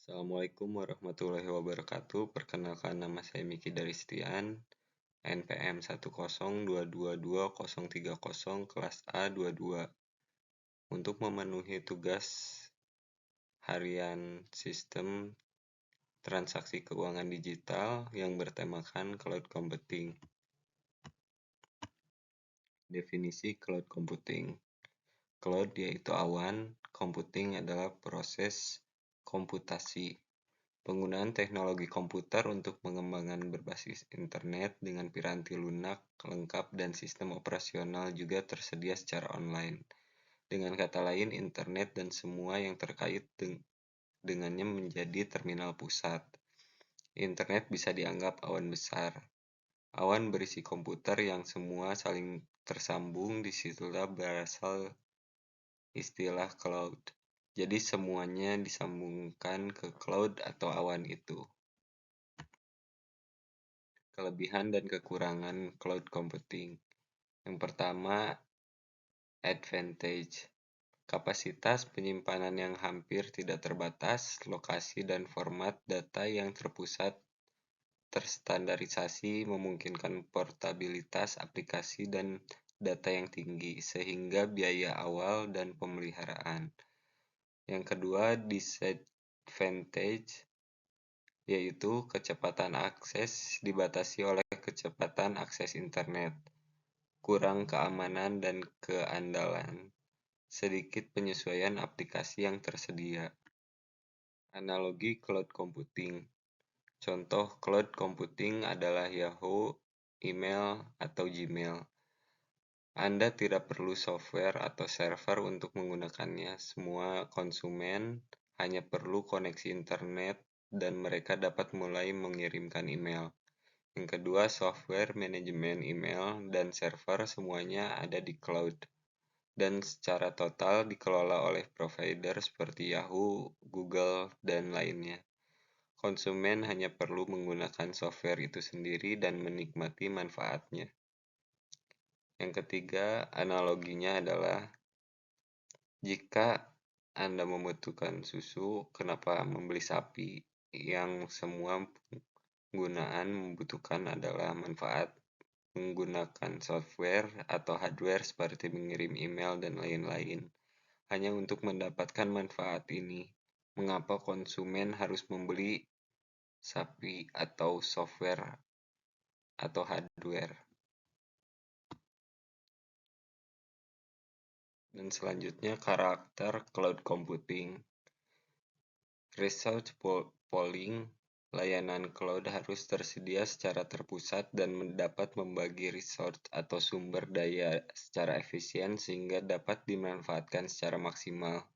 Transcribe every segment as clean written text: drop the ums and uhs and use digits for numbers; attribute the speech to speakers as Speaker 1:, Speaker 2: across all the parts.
Speaker 1: Assalamualaikum warahmatullahi wabarakatuh. Perkenalkan, nama saya Miki Daristian, NPM 102222030 kelas A22. Untuk memenuhi tugas harian sistem transaksi keuangan digital yang bertemakan cloud computing. Definisi cloud computing. Cloud yaitu awan, computing adalah proses komputasi. Penggunaan teknologi komputer untuk pengembangan berbasis internet dengan piranti lunak lengkap dan sistem operasional juga tersedia secara online. Dengan kata lain, internet dan semua yang terkait dengannya menjadi terminal pusat. Internet bisa dianggap awan besar. Awan berisi komputer yang semua saling tersambung, disitulah berasal istilah cloud. Jadi semuanya disambungkan ke cloud atau awan itu. Kelebihan dan kekurangan cloud computing. Yang pertama, advantage. Kapasitas penyimpanan yang hampir tidak terbatas, lokasi dan format data yang terpusat terstandarisasi memungkinkan portabilitas aplikasi dan data yang tinggi, sehingga biaya awal dan pemeliharaan. Yang kedua, disadvantage, yaitu kecepatan akses dibatasi oleh kecepatan akses internet, kurang keamanan dan keandalan, sedikit penyesuaian aplikasi yang tersedia. Analogi cloud computing. Contoh cloud computing adalah Yahoo, email, atau Gmail. Anda tidak perlu software atau server untuk menggunakannya. Semua konsumen hanya perlu koneksi internet dan mereka dapat mulai mengirimkan email. Yang kedua, software manajemen email dan server semuanya ada di cloud dan secara total dikelola oleh provider seperti Yahoo, Google, dan lainnya. Konsumen hanya perlu menggunakan software itu sendiri dan menikmati manfaatnya. Yang ketiga, analoginya adalah jika Anda membutuhkan susu, kenapa membeli sapi? Yang semua penggunaan membutuhkan adalah manfaat menggunakan software atau hardware seperti mengirim email dan lain-lain. Hanya untuk mendapatkan manfaat ini, mengapa konsumen harus membeli sapi atau software atau hardware? Dan selanjutnya, karakter cloud computing. Research polling, layanan cloud harus tersedia secara terpusat dan dapat membagi resource atau sumber daya secara efisien sehingga dapat dimanfaatkan secara maksimal.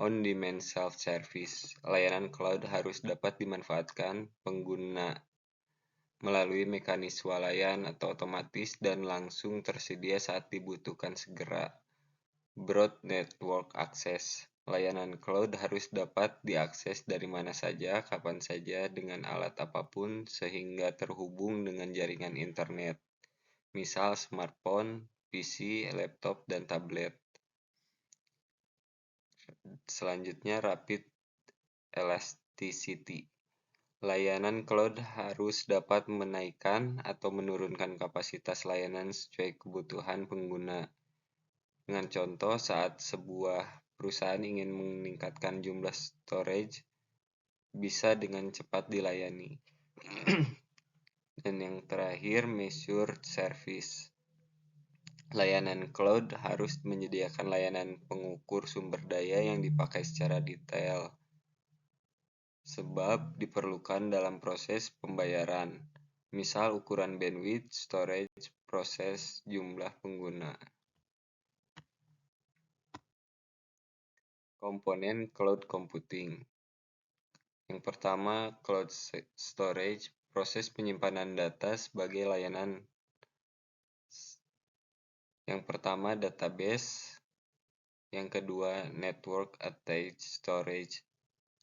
Speaker 1: On-demand self-service, layanan cloud harus dapat dimanfaatkan pengguna melalui mekanisme swalayan atau otomatis dan langsung tersedia saat dibutuhkan segera. Broad network access, layanan cloud harus dapat diakses dari mana saja, kapan saja, dengan alat apapun sehingga terhubung dengan jaringan internet. Misal smartphone, PC, laptop, dan tablet. Selanjutnya, rapid elasticity. Layanan cloud harus dapat menaikkan atau menurunkan kapasitas layanan sesuai kebutuhan pengguna. Dengan contoh, saat sebuah perusahaan ingin meningkatkan jumlah storage, bisa dengan cepat dilayani. Dan yang terakhir, measured service. Layanan cloud harus menyediakan layanan pengukur sumber daya yang dipakai secara detail, sebab diperlukan dalam proses pembayaran, misal ukuran bandwidth, storage, proses, jumlah pengguna. Komponen cloud computing. Yang pertama, cloud storage, proses penyimpanan data sebagai layanan. Yang pertama, database. Yang kedua, network attached storage.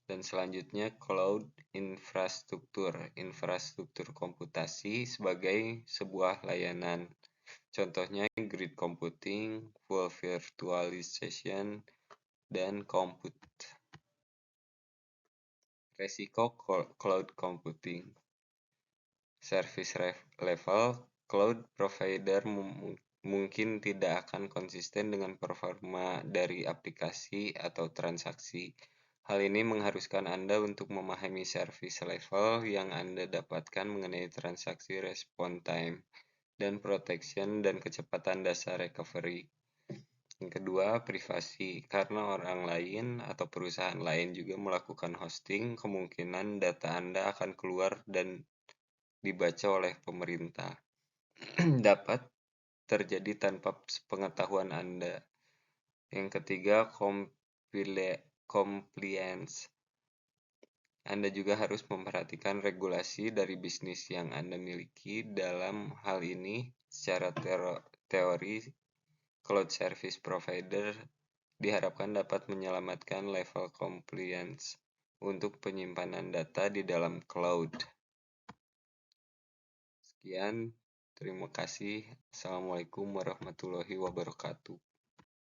Speaker 1: Dan selanjutnya, cloud infrastruktur, infrastruktur komputasi sebagai sebuah layanan. Contohnya grid computing, full virtualization, dan compute. Resiko cloud computing. Service level cloud provider mungkin tidak akan konsisten dengan performa dari aplikasi atau transaksi. Hal ini mengharuskan Anda untuk memahami service level yang Anda dapatkan mengenai transaksi response time dan protection dan kecepatan dasar recovery. Yang kedua, privasi. Karena orang lain atau perusahaan lain juga melakukan hosting, kemungkinan data Anda akan keluar dan dibaca oleh pemerintah. Dapat terjadi tanpa pengetahuan Anda. Yang ketiga, compliance. Anda juga harus memperhatikan regulasi dari bisnis yang Anda miliki. Dalam hal ini, secara teori, cloud service provider diharapkan dapat menyelamatkan level compliance untuk penyimpanan data di dalam cloud. Sekian, terima kasih. Assalamualaikum warahmatullahi wabarakatuh.